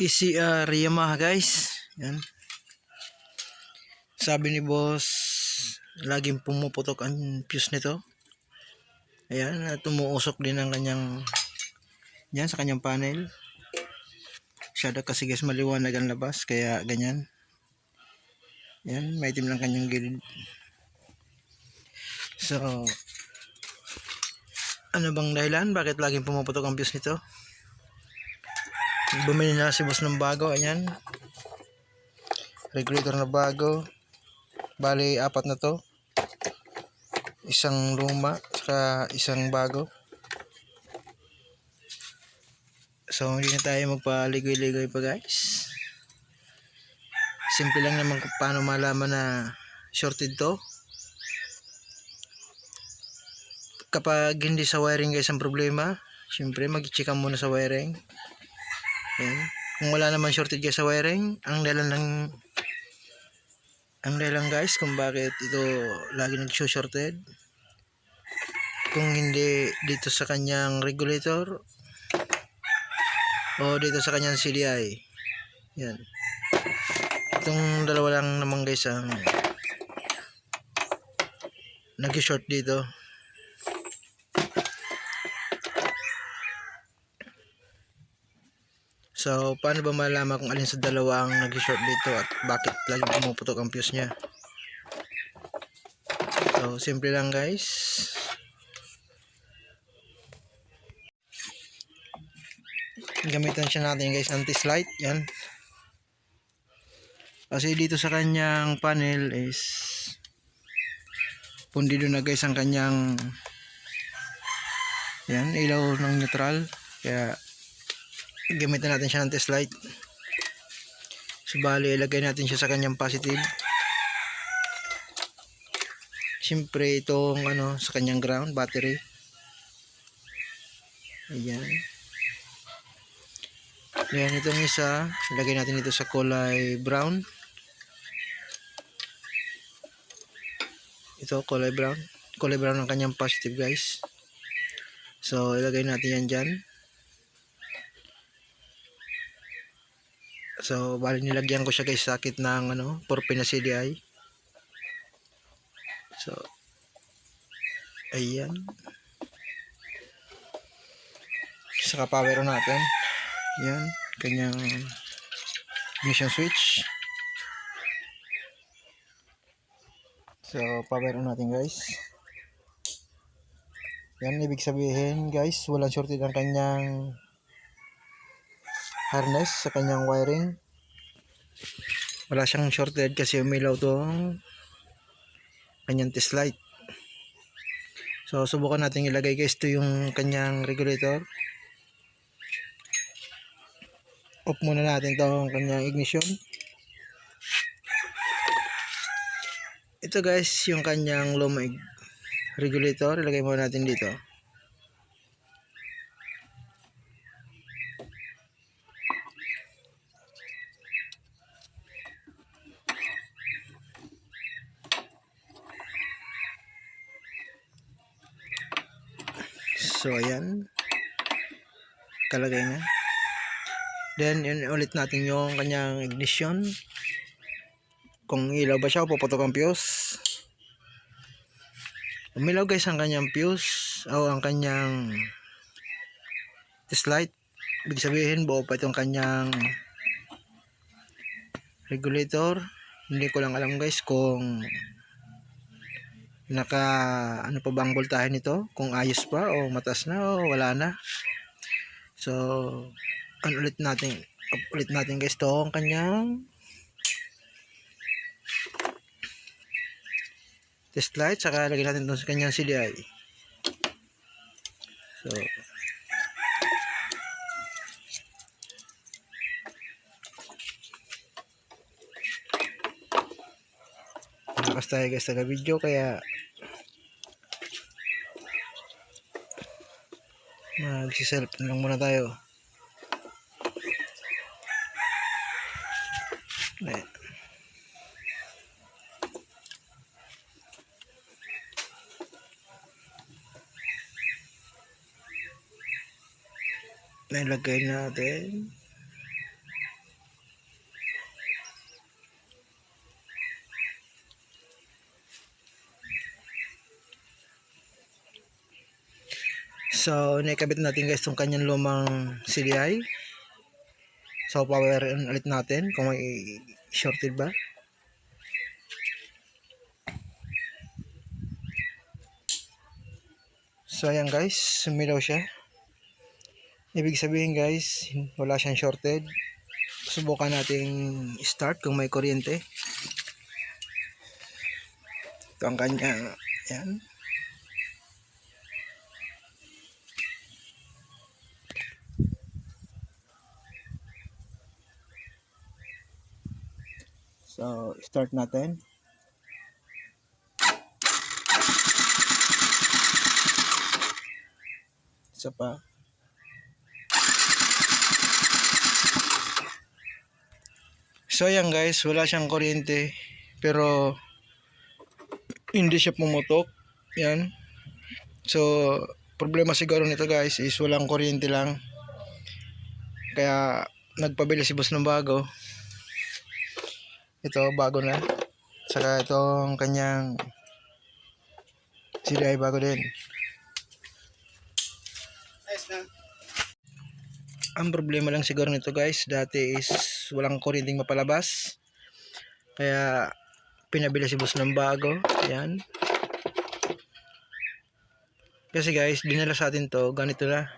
ECR Yamaha guys. Yan. Sabi ni boss, laging pumuputok ang fuse nito. Ayan, at umuusok din ang kanyang yan sa kanyang panel. Masyado kasi guys maliwanag ang labas, kaya ganyan. Yan, may itim lang kanyang gilid. So, ano bang dahilan? Bakit laging pumuputok ang fuse nito? Bumili na si boss ng bago. Ayan, regulator na bago. Bali, 4 na to. Isang luma, saka isang bago. So, hindi na tayo magpaligoy-ligoy pa guys. Simple lang naman kung paano malaman na shorted to. Kapag hindi sa wiring guys ang problema, syempre mag-check muna sa wiring. Ayan. Kung wala naman shorted guys sa wiring, ang dahilan guys kung bakit ito lagi nag-shorted, kung hindi dito sa kanyang regulator o dito sa kanyang CDI. Yan. Itong dalawa lang naman guys ang nag-short dito. So, paano ba malaman kung alin sa dalawa ang nag-short dito at bakit laging pumuputok ang fuse niya? So, simple lang guys. Gamitan siya natin guys ng test light. Yan. Kasi dito sa kanyang panel is pundido na guys ang kanyang yan, ilaw ng neutral. Kaya gamitan natin siya ng test light. So, bali, ilagay natin siya sa kanyang positive. Siyempre, itong sa kanyang ground, battery. Ayan. Ayan, itong isa, ilagay natin ito sa kulay brown. Ito, kulay brown. Kulay brown ang kanyang positive guys. So, ilagay natin yan dyan. So, bali nilagyan ko siya guys sa sakit ng 4-pin na CDI. So, ayan. Saka power natin. Ayan, kanyang ignition switch. So, power natin guys. Yan, ibig sabihin guys, walang shorted ang kanyang harness sa kanyang wiring. Wala siyang shorted kasi umilaw tong kanyang test light. So, subukan natin ilagay guys ito yung kanyang regulator. Off muna natin tong kanyang ignition. Ito guys yung kanyang lumig regulator. Ilagay muna natin dito. So, ayan. Kalagay na. Then, ulit natin yung kanyang ignition. Kung ilaw ba siya o puputok ang fuse. Umilaw guys ang kanyang fuse o ang kanyang test light. Ibig sabihin, buo pa itong kanyang regulator. Hindi ko lang alam guys kung pa bang voltahe nito, kung ayos pa o mataas na o wala na. So, ulit natin guys tong kanyang test light, saka lagyan natin sa kanyang CDI. So, malakas tayo guys sa video, kaya magsiself lang muna tayo. Ayan. Nilagay natin. So nakabit natin guys itong kanyang lumang CDI. So power on ulit natin kung may shorted ba. So ayan guys, sumilaw siya. Ibig sabihin guys, wala siyang shorted. Subukan nating start kung may kuryente. Ito ang kanya, yan. So start natin. Isa pa. So ayan guys, wala siyang kuryente pero hindi siya pumutok. Yan. So problema siguro nito guys is walang kuryente lang. Kaya nagpabili si boss ng bago. Ito bago na. Saka itong kanyang CDI bago din. Ayos na. Ang problema lang siguro nito guys, dati is walang kuryenteng mapalabas. Kaya pinabili si boss ng bago. Ayan. Kasi guys, dinala sa atin to, ganito na.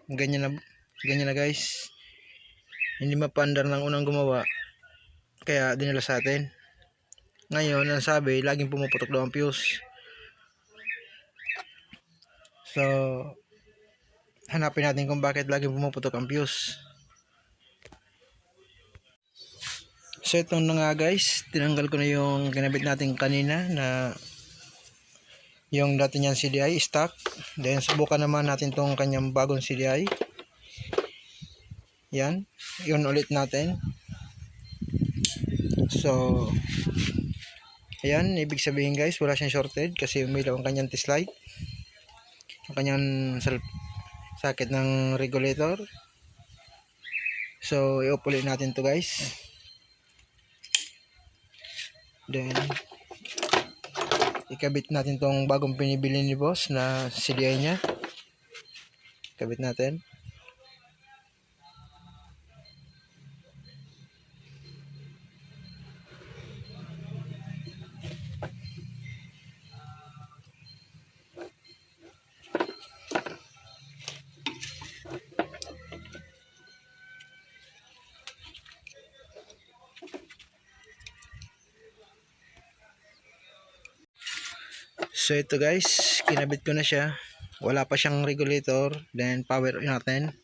Ganyan na guys. Hindi mapandar ng unang gumawa. Kaya dinala sa atin. Ngayon, ang sabi, laging pumuputok daw ang fuse. So, hanapin natin kung bakit laging pumuputok ang fuse. So ito na nga guys, tinanggal ko na yung kinabit natin kanina na yung dati niyang CDI stock. Then subukan naman natin tong kanyang bagong CDI. Yan, yun ulit natin. So ayan, ibig sabihin guys, wala siyang shorted kasi umilaw ang kanyang test light. Ang kanyang socket ng regulator. So i-off ulit natin to guys. Then ikabit natin tong bagong pinibili ni boss na CDI niya. Kabit natin. So ito guys, kinabit ko na siya. Wala pa siyang regulator. Then power natin.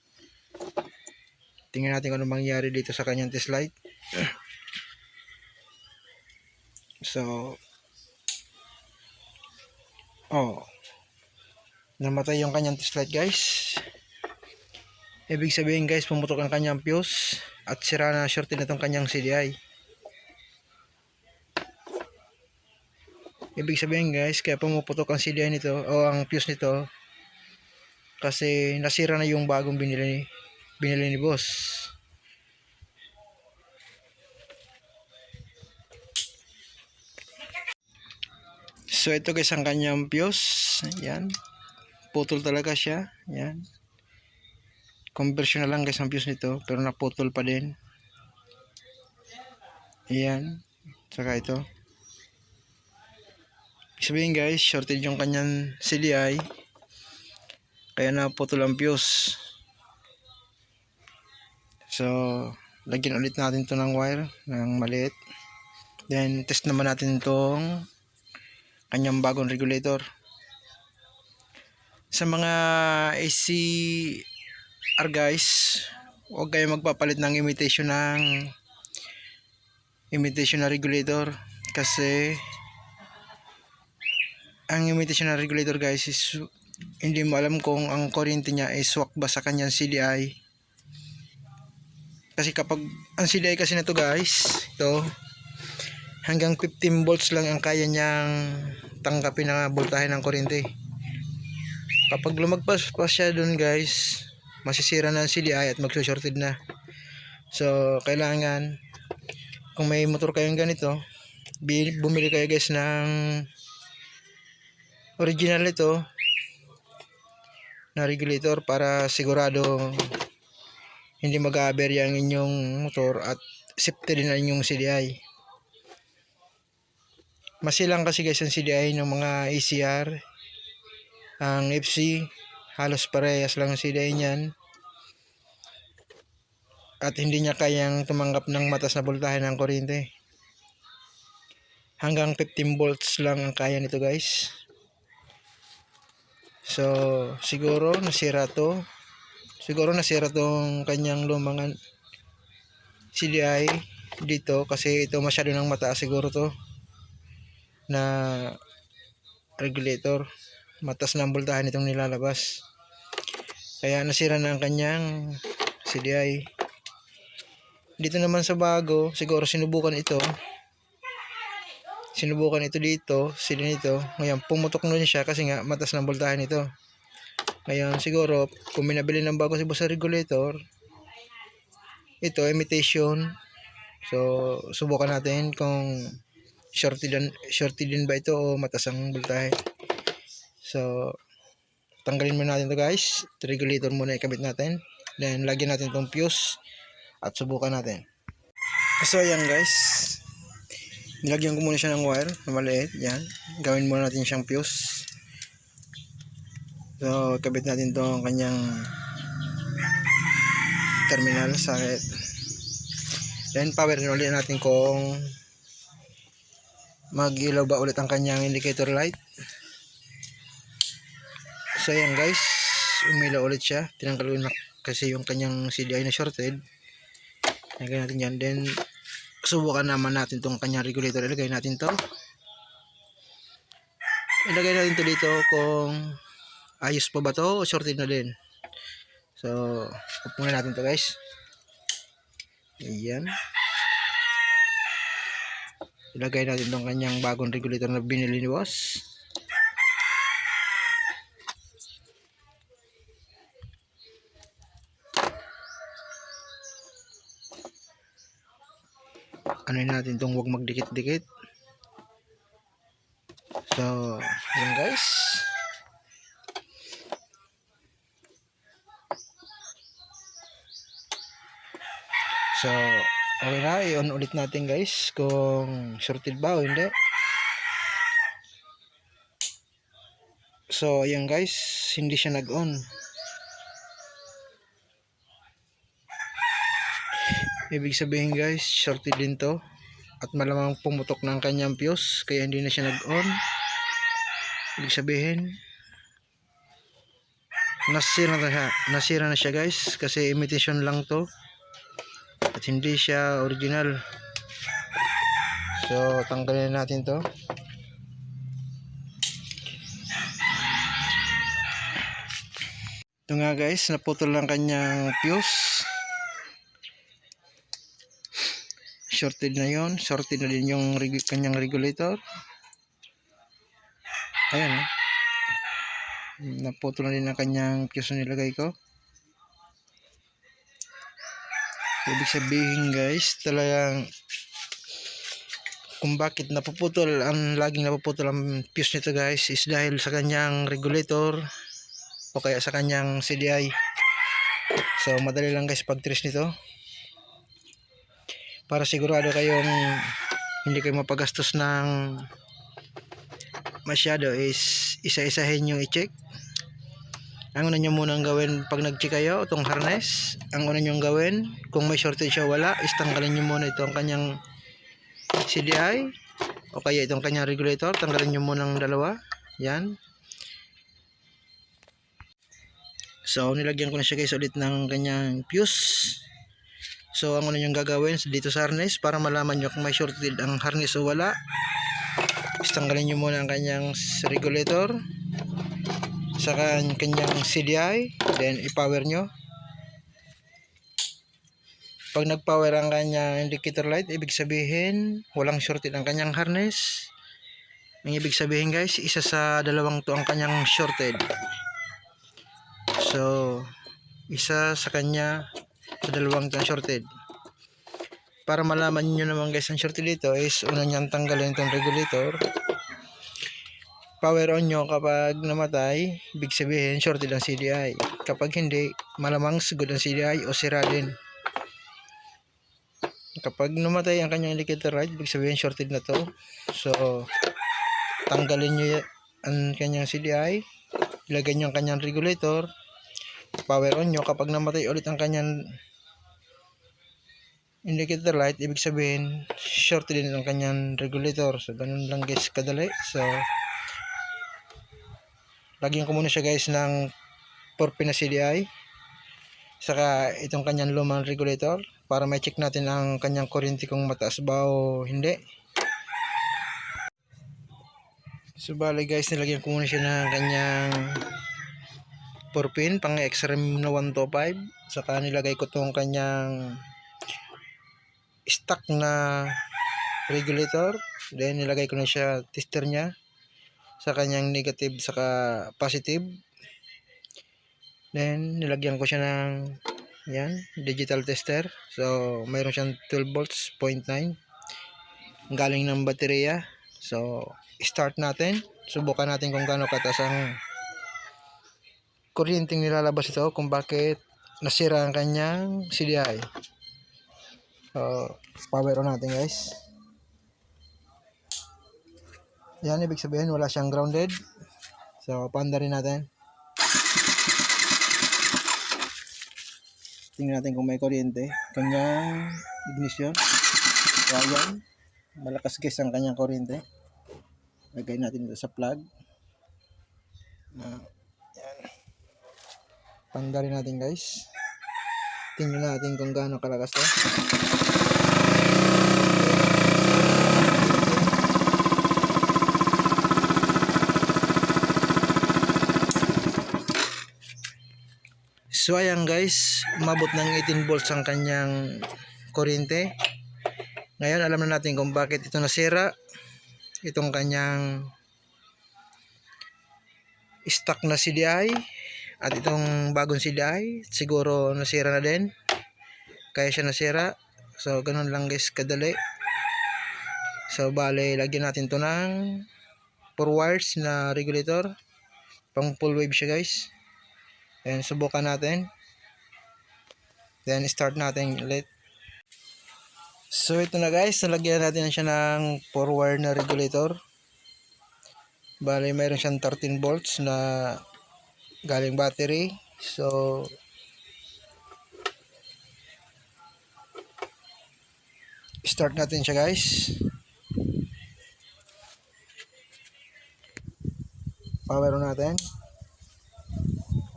Tingnan natin kung ano mangyari dito sa kanyang test light. So namatay yung kanyang test light guys. Ibig sabihin guys, pumutok ang kanyang fuse at sira na, shorted na tong kanyang CDI. Ibig sabihin guys, kaya pumuputok ang CDI nito o ang fuse nito kasi nasira na yung bagong binili ni boss. So ito guys ang kanyang fuse. Yan. Putol talaga siya. Yan. Conversion na lang guys ang fuse nito pero naputol pa din. Yan. Saka ito. Sabihin guys, shorted yung kanyang CDI kaya naputol ang fuse. So lagyan ulit natin to ng wire ng maliit. Then test naman natin itong kanyang bagong regulator. Sa mga ACR guys, huwag kayo magpapalit ng imitation na regulator kasi ang imitation na regulator guys is hindi mo alam kung ang kuryente niya ay swak ba sa kanyang CDI. Kasi kapag ang CDI kasi na to guys, ito hanggang 15 volts lang ang kaya niyang tanggapin na voltahe ng kuryente. Kapag lumagpas pa siya dun guys, masisira na ang CDI at magsushorted na. So kailangan kung may motor kayong ganito, bumili kayo guys ng original ito na regulator para sigurado hindi mag-aaberya ang inyong motor at safety din ang inyong CDI. Masilang kasi guys ang CDI ng mga ACR. Ang FC halos parehas lang ang CDI niyan. At hindi niya kayang tumanggap ng mataas na voltahe ng kuryente. Hanggang 15 volts lang ang kaya nito guys. So siguro nasira tong kanyang lumang CDI dito kasi ito masyado nang mataas siguro to na regulator. Mataas na ang voltahe nitong nilalabas. Kaya nasira na ang kanyang CDI. Dito naman sa bago, siguro sinubukan ito dito, sila nito. Ngayon, pumutok na siya kasi nga mataas ng voltahe nito. Ngayon, siguro, kung minabili ng bago si boss sa regulator, ito, imitation. So, subukan natin kung shorty din ba ito o mataas ang voltahe. So, tanggalin muna natin to guys. Regulator muna ikabit natin. Then, lagyan natin itong fuse at subukan natin. So, ayan guys. Nilagyan ko muna siya ng wire na maliit. Yan. Gawin muna natin siyang fuse. So, kabit natin itong kanyang terminal socket. Then, power ulit natin kung mag-ilaw ba ulit ang kanyang indicator light. So, ayan guys. Umilaw ulit siya. Tinanggal na kasi yung kanyang CDI na shorted. Lagyan natin yan. Then, subukan naman natin itong kanyang regulator. Ilagay natin to dito kung ayos pa ba to o shorted na din. So off muna natin to guys. Ayan, ilagay natin itong kanyang bagong regulator na binili ni boss. Ano natin itong huwag magdikit-dikit. So, yun guys. So, okay na. I-on ulit natin guys kung shorted ba o hindi. So, ayan guys. Hindi siya nag-on. Ibig sabihin guys, shorted din to. At malamang pumutok ng kanyang fuse. Kaya hindi na siya nag-on. Ibig sabihin, nasira na siya guys. Kasi imitation lang to. At hindi siya original. So, tanggalin natin to. Ito nga guys, naputol lang kanyang fuse. Shorted na yon, shorted na din yung kanyang regulator. Ayan, naputol na din ang kanyang fuse na nilagay ko. Ibig sabihin guys, talagang kung bakit laging napuputol ang fuse nito guys is dahil sa kanyang regulator o kaya sa kanyang CDI. So madali lang guys pag-trace nito. Para sigurado kayong hindi kayo mapagastos ng masyado is isa-isahin yung i-check. Ang una nyo munang gawin pag nag-check kayo itong harness, ang una nyo gawin kung may shortage siya wala is tanggalin nyo muna itong kanyang CDI o kaya itong kanyang regulator. Tanggalin nyo muna ng dalawa. Yan. So nilagyan ko na siya guys ulit ng kanyang fuse. So ang una nyo gagawin dito sa harness para malaman nyo kung may shorted ang harness o wala is tanggalin nyo muna ang kanyang regulator sa kanyang CDI, then i-power nyo. Pag nag-power ang kanyang indicator light, ibig sabihin walang shorted ang kanyang harness. Ang ibig sabihin guys, isa sa dalawang to ang kanyang shorted. So isa sa kanya sa dalawang to ang shorted. Para malaman nyo naman guys ang shorted dito is una niyang tanggalin itong regulator. power on nyo kapag namatay, ibig sabihin shorted ang CDI. Kapag hindi, malamang good ang CDI o sira din. Kapag namatay ang kanyang indicator light, ibig sabihin shorted na to. So, tanggalin nyo ang kanyang CDI, ilagay nyo ang kanyang regulator, power on nyo. Kapag namatay ulit ang kanyang indicator light, ibig sabihin shorted din ang kanyang regulator. So, ganun lang guys kadali. So, lagyan ko muna siya guys ng 4 pin na CDI, saka itong kanyang lumang regulator para may check natin ang kanyang kuryente kung mataas ba o hindi. So bali guys, nilagyan ko muna siya ng kanyang 4 pin pang XRM na 125, saka nilagay ko tong kanyang stock na regulator, then nilagay ko na siya tester niya sa kanyang negative saka positive. Then nilagyan ko siya ng yan, digital tester. So mayroon siyang 12 volts 0.9 galing ng baterya. So start natin, subukan natin kung gaano kataas ang kuryenteng nilalabas ito, kung bakit nasira ang kanyang CDI. So power on natin guys. Yan, ibig sabihin wala siyang grounded. So paanda rin natin, tingnan natin kung may kuryente kanyang ignition. So ayan, malakas guys ang kanyang kuryente. Lagay natin ito sa plug. Yan, paanda rin natin guys, tingnan natin kung gaano kalakas to. So ayan guys, umabot ng 18 volts ang kanyang kuryente. Ngayon alam na natin kung bakit ito nasira. Itong kanyang stock na CDI at itong bagong CDI siguro nasira na din, kaya siya nasira. So ganun lang guys kadali. So bale, lagyan natin to ng 4 wires na regulator, pang full wave siya guys. Then subukan natin, then start natin ulit. So ito na guys, nalagyan natin siya ng 4 wire na regulator. Bale mayroon siyang 13 volts na galing battery. So start natin siya guys, power on natin,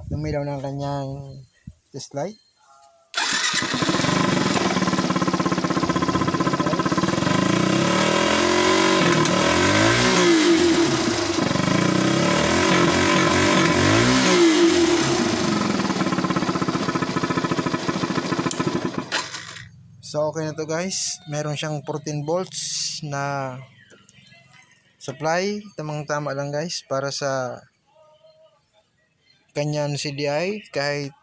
lumilaw na ang kanyang test light. So okay na to guys, meron siyang 14 volts na supply, tamang tama lang guys para sa kanyang CDI. Kahit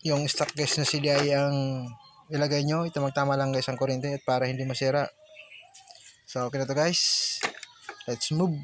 yung stock guys na CDI ang ilagay nyo, ito magtama lang guys ang kuryente at para hindi masira. So okay na to guys, let's move.